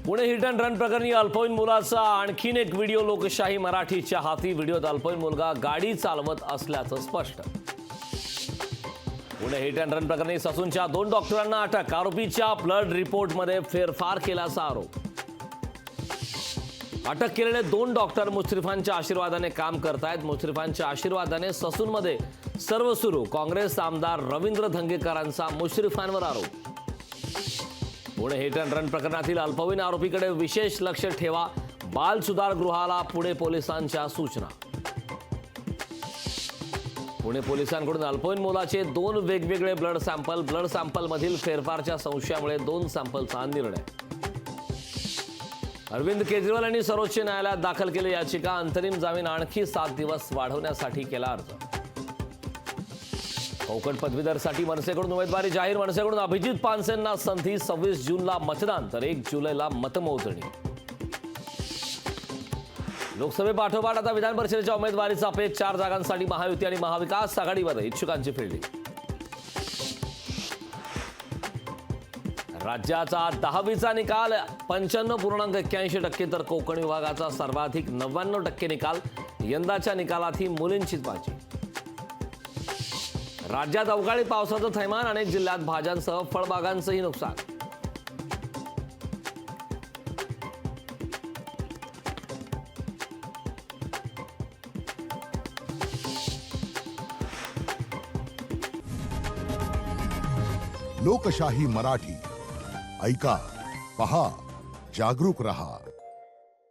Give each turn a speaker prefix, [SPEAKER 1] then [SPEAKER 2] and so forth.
[SPEAKER 1] Pune hit and run प्रकरणी अल्पवयीन मुलाचा आणखीन एक व्हिडिओ लोकशाही मराठीच्या हाती. व्हिडिओत अल्पवयीन मुलगा गाडी चालवत असल्याचं स्पष्ट. पुणे हिट अँड रन प्रकरणी ससूनच्या 2 डॉक्टरांना अटक. आरोपीच्या ब्लड रिपोर्टमध्ये फेरफार केल्याचा आरोप. अटक केलेले 2 डॉक्टर मुश्रीफांच्या आशीर्वादाने काम करतायत. मुश्रीफांच्या आशीर्वादाने ससूनमध्ये सर्व सुरू. काँग्रेस आमदार रवींद्र धंगेकरांचा मुश्रीफांवर आरोप. पुणे हिट अँड रन प्रकरणातील अल्पवयीन आरोपीकडे विशेष लक्ष ठेवा. बाल सुधारगृहाला पुणे पोलिसांच्या सूचना. पुणे पोलिसांकडून अल्पवयीन मुलाचे 2 वेगवेगळे ब्लड सॅम्पलमधील फेरफारच्या संशयामुळे 2 सॅम्पलचा निर्णय. अरविंद केजरीवाल यांनी सर्वोच्च न्यायालयात दाखल केली याचिका. अंतरिम जामीन आणखी 7 दिवस वाढवण्यासाठी केला अर्ज. कोकण पदवीधरसाठी मनसेकडून उमेदवारी जाहीर. मनसेकडून अभिजित पानसेंना संधी. 26 जूनला मतदान तर 1 जुलैला मतमोजणी. लोकसभेपाठोपाठ आता विधान परिषदेच्या उमेदवारीचा पेच. 4 जागांसाठी महायुती आणि महाविकास आघाडीमध्ये इच्छुकांची फिल्डिंग. राज्याचा 10वीचा निकाल 95.81% तर कोकण विभागाचा सर्वाधिक 99% निकाल. यंदाच्या निकालात ही मुलींचीच बाजी. राज्यात अवकाळी पावसाचं थैमान. अनेक जिल्ह्यात भाज्यांसह फळबागांचंही नुकसान.
[SPEAKER 2] लोकशाही मराठी ऐका, पहा, जागरूक रहा.